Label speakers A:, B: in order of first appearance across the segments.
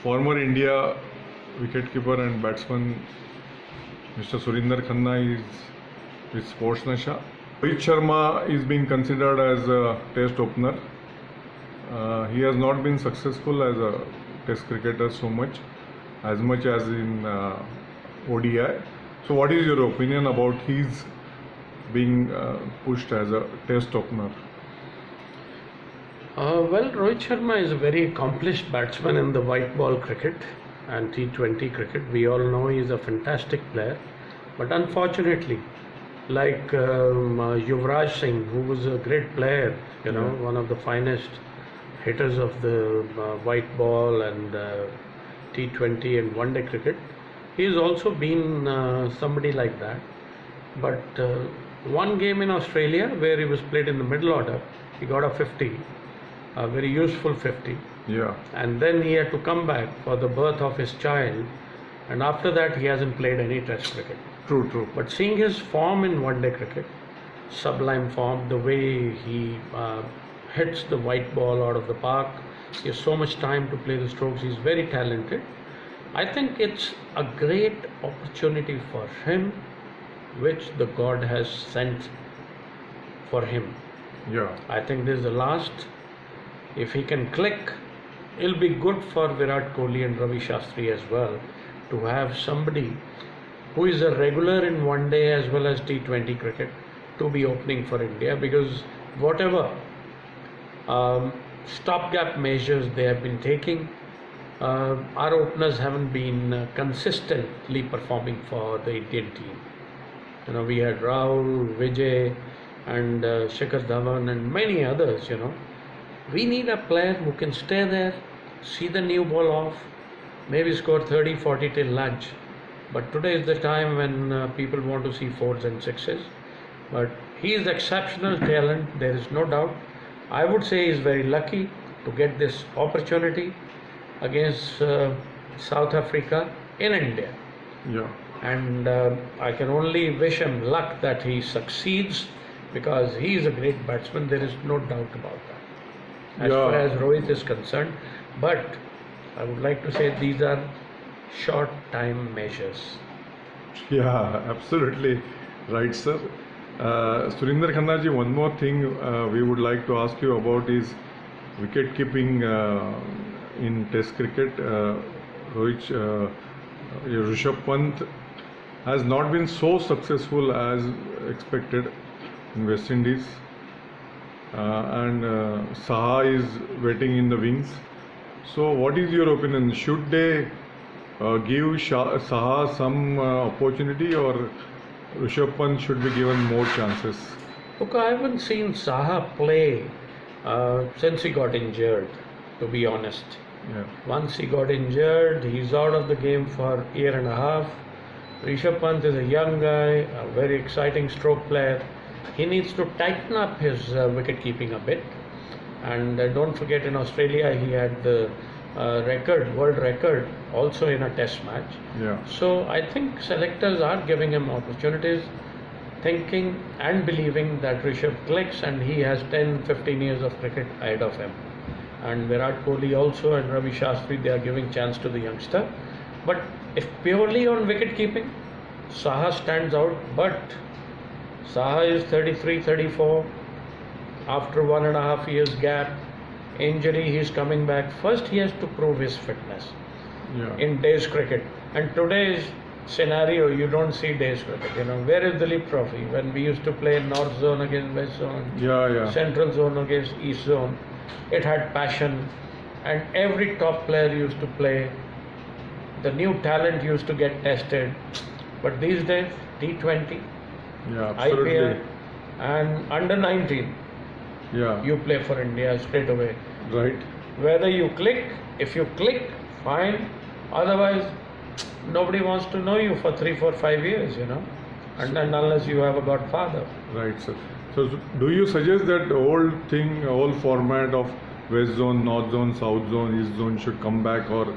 A: former India wicketkeeper and batsman Mr. Surender Khanna is with sportsnasha. Rohit Sharma is being considered as a test opener. He has not been successful as a test cricketer as much as in ODI. So what is your opinion about his being pushed as a test opener?
B: Well, Rohit Sharma is a very accomplished batsman in the white ball cricket and T20 cricket. We all know he is a fantastic player, but unfortunately, like Yuvraj Singh, who was a great player, one of the finest hitters of the white ball and T20 and one day cricket, he has also been somebody like that. But one game in Australia where he was played in the middle order, he got a 50. A very useful 50.
A: Yeah.
B: And then he had to come back for the birth of his child, and after that he hasn't played any test cricket.
A: True.
B: But seeing his form in one day cricket, sublime form, the way he hits the white ball out of the park, he has so much time to play the strokes, he's very talented. I think it's a great opportunity for him, which the God has sent for him.
A: Yeah.
B: I think this is the last. If he can click, it'll be good for Virat Kohli and Ravi Shastri as well to have somebody who is a regular in one day as well as T20 cricket to be opening for India, because whatever stopgap measures they have been taking, our openers haven't been consistently performing for the Indian team. We had Rahul, Vijay and Shikhar Dhawan and many others, We need a player who can stay there, see the new ball off, maybe score 30, 40 till lunch. But today is the time when people want to see fours and sixes. But he is exceptional talent, there is no doubt. I would say he is very lucky to get this opportunity against South Africa in India.
A: Yeah.
B: And I can only wish him luck that he succeeds, because he is a great batsman, there is no doubt about that. As far as Rohit is concerned, but I would like to say these are short time measures.
A: Yeah, absolutely right, sir. Surender Khanna ji, one more thing we would like to ask you about is wicket keeping in test cricket. Rishabh Pant has not been so successful as expected in West Indies. And Saha is waiting in the wings. So what is your opinion? Should they give Saha some opportunity, or Rishabh Pant should be given more chances?
B: Look, I haven't seen Saha play since he got injured, to be honest.
A: Yeah.
B: Once he got injured, he's out of the game for a year and a half. Rishabh Pant is a young guy, a very exciting stroke player. He needs to tighten up his wicket keeping a bit, and don't forget, in Australia he had the world record also in a test match.
A: Yeah.
B: So I think selectors are giving him opportunities, thinking and believing that Rishabh clicks and he has 10-15 years of cricket ahead of him. And Virat Kohli also and Ravi Shastri, they are giving chance to the youngster. But if purely on wicket keeping, Saha stands out, but Saha is 33, 34. After 1.5 years gap, injury, he is coming back. First, he has to prove his fitness in days cricket. And today's scenario, you don't see days cricket. Where is the Duleep Trophy? When we used to play North Zone against West Zone, Central Zone against East Zone, it had passion, and every top player used to play. The new talent used to get tested. But these days, T20, IPL and under 19, you play for India straight away.
A: Right.
B: Whether you click, if you click, fine. Otherwise, nobody wants to know you for 3, 4, 5 years, and then unless you have a godfather.
A: Right, sir. So do you suggest that the old format of West Zone, North Zone, South Zone, East Zone should come back, or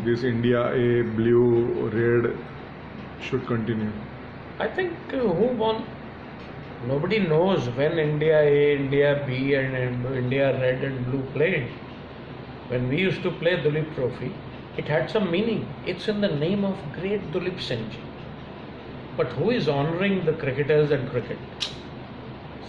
A: this India A, blue, red should continue?
B: I think nobody knows when India A, India B and India Red and Blue played. When we used to play Duleep Trophy, it had some meaning. It's in the name of great Duleep Singh ji. But who is honoring the cricketers and cricket?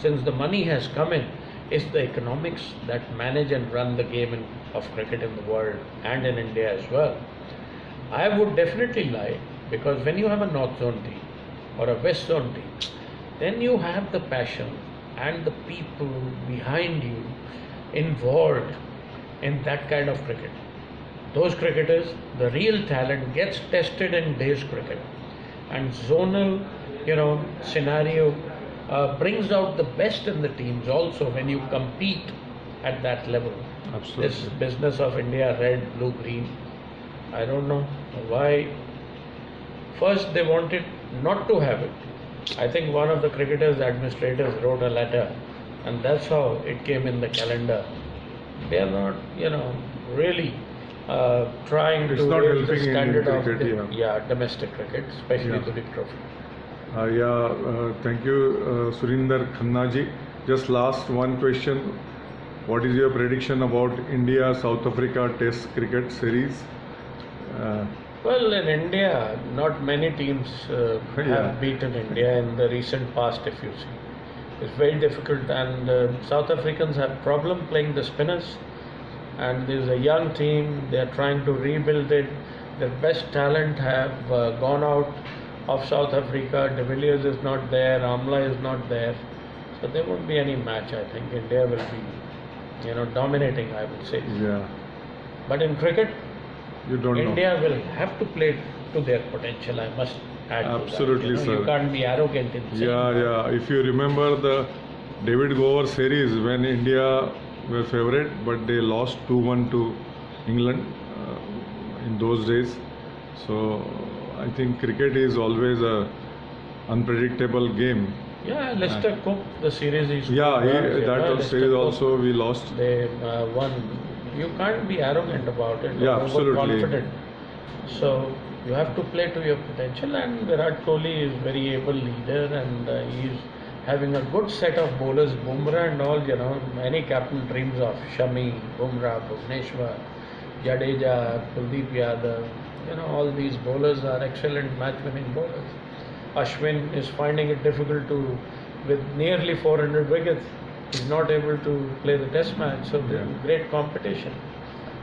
B: Since the money has come in, it's the economics that manage and run the game of cricket in the world and in India as well. I would definitely like, because when you have a North Zone team or a West Zone team, then you have the passion and the people behind you involved in that kind of cricket. Those cricketers, the real talent gets tested in day's cricket, and zonal, scenario brings out the best in the teams also when you compete at that level.
A: Absolutely.
B: This business of India red, blue, green, I don't know why. First they wanted not to have it. I think one of the cricketers administrators wrote a letter, and that's how it came in the calendar. They are not, really trying
A: It's
B: to
A: not
B: raise the
A: helping Indian
B: standard of
A: cricket,
B: domestic cricket, especially
A: Yeah.
B: the big trophy.
A: Thank you, Surender Khanna ji. Just last one question. What is your prediction about India-South Africa Test cricket series?
B: Well, in India, not many teams
A: Yeah.
B: have beaten India in the recent past, if you see. It's very difficult, and South Africans have problem playing the spinners, and there's a young team, they are trying to rebuild it. Their best talent have gone out of South Africa. De Villiers is not there, Amla is not there, so there won't be any match. I think India will be, dominating, I would say.
A: Yeah,
B: But in cricket,
A: you don't know.
B: India will have to play to their potential, I must add
A: Absolutely,
B: to that.
A: sir.
B: You can't be arrogant in saying
A: Yeah. If you remember the David Gower series when India were favorite, but they lost 2-1 to England in those days. So I think cricket is always a unpredictable game.
B: Yeah, Leicester Cook, the series is
A: Yeah, that
B: Leicester
A: series
B: Cook,
A: also we lost.
B: they won. You can't be arrogant about it.
A: Yeah,
B: or
A: absolutely.
B: overconfident. So you have to play to your potential, and Virat Kohli is very able leader, and he is having a good set of bowlers. Bumrah and all, any captain dreams of. Shami, Bumrah, Bhuvneshwar, Jadeja, Kuldeep Yadav. All these bowlers are excellent match-winning bowlers. Ashwin is finding it difficult with nearly 400 wickets, he's not able to play the test match, so
A: Yeah.
B: great competition.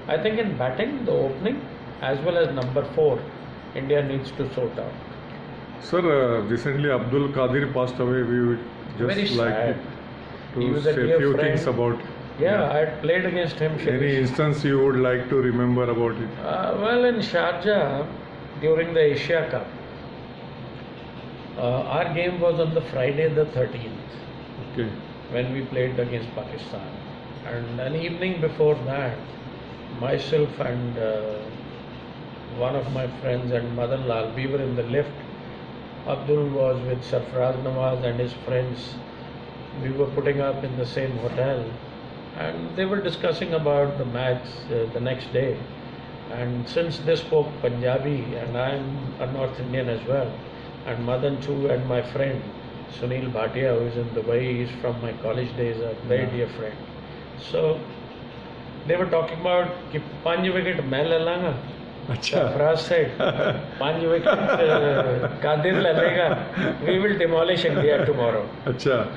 B: I think in batting, the opening, as well as number 4, India needs to sort out.
A: Sir, recently Abdul Qadir passed away. We would just
B: Very
A: like
B: sad. He
A: to
B: was a
A: say a
B: dear
A: few
B: friend.
A: things about.
B: Yeah, I had played against him.
A: Any instance you would like to remember about it?
B: Well, in Sharjah, during the Asia Cup, our game was on the Friday the 13th,
A: Okay.
B: when we played against Pakistan. And an evening before that, myself and one of my friends and Madan Lal, we were in the lift. Abdul was with Sarfaraz Nawaz and his friends. We were putting up in the same hotel, and they were discussing about the match the next day. And since they spoke Punjabi, and I'm a North Indian as well, and Madan too, and my friend Sunil Bhatia, who is in Dubai, he's from my college days, a very dear friend. So they were talking about कि 5 wicket मैं ले लांगा.
A: अच्छा.
B: Sarfaraz said 5 wicket Qadir ले लेगा. We will demolish India tomorrow.
A: अच्छा.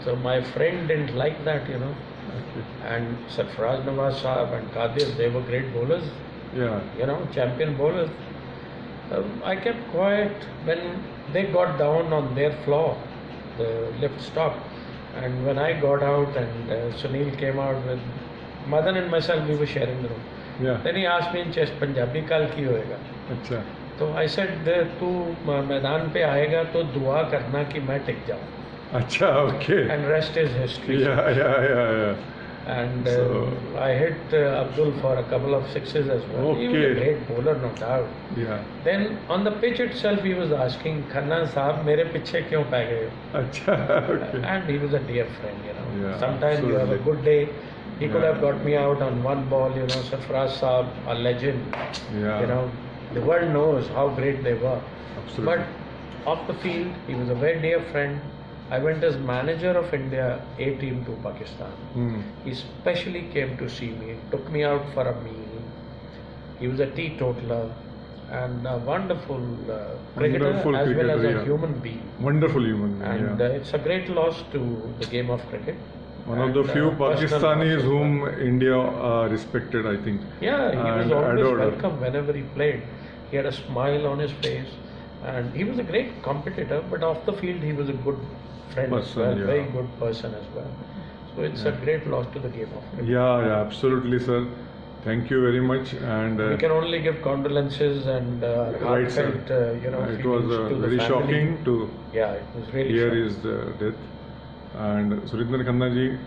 B: So my friend didn't like that,
A: Okay.
B: And Sarfaraz Nawaz Sahab and Qadir, they were great bowlers,
A: Yeah.
B: champion bowlers. I kept quiet when they got down on their floor. The lift stopped, and when I got out and Sunil came out with Madan and myself, we were sharing the room.
A: Yeah.
B: Then he asked me in chest, Punjabi kal ki hoega?
A: अच्छा.
B: So I said, तू मैदान पे आएगा तो दुआ करना कि मैं टिक जाऊं.
A: अच्छा. Okay.
B: And rest is history.
A: Yeah.
B: And
A: So-
B: I hit Abdul for a couple of sixes as well. He was a
A: Okay.
B: great bowler, no doubt.
A: Yeah.
B: Then on the pitch itself, he was asking, Khanna साहब मेरे पीछे क्यों पै गए हो?
A: अच्छा. Okay.
B: And he was a dear friend,
A: Yeah,
B: Sometimes you have a
A: absolutely.
B: good day. He could
A: Yeah.
B: have got me out on one ball, Sarfaraz Saab, a legend.
A: Yeah.
B: The world knows how great they were.
A: Absolutely.
B: But off the field, he was a very dear friend. I went as manager of India A team to Pakistan.
A: Hmm.
B: He specially came to see me, took me out for a meal. He was a teetotaler and a wonderful cricketer
A: Wonderful
B: as well as
A: cricketer,
B: a
A: yeah.
B: human being.
A: Wonderful human being,
B: And
A: yeah.
B: it's a great loss to the game of cricket.
A: One of the
B: And,
A: few
B: personal
A: Pakistanis
B: loss as
A: whom
B: well.
A: India respected, I think.
B: Yeah, he was
A: and
B: always
A: adored.
B: welcome whenever he played. He had a smile on his face, and he was a great competitor. But off the field, he was a good friend as
A: Person,
B: well,
A: yeah.
B: very good person as well. So it's a great loss to the game of cricket.
A: Yeah, absolutely, sir. Thank you very much. And
B: We can only give condolences and
A: Right, sir.
B: heartfelt,
A: it was
B: feelings to the
A: very
B: family.
A: shocking to
B: Yeah, it was really
A: hear
B: shocking.
A: his death. And Surender Khanna ji,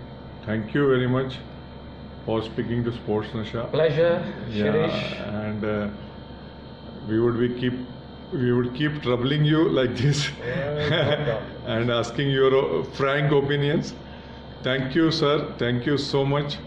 A: thank you very much for speaking to Sports Nasha.
B: Pleasure,
A: Yeah,
B: Shirish.
A: and we would keep troubling you like this
B: Yeah, no problem.
A: and asking your frank opinions. Thank you, sir. Thank you so much.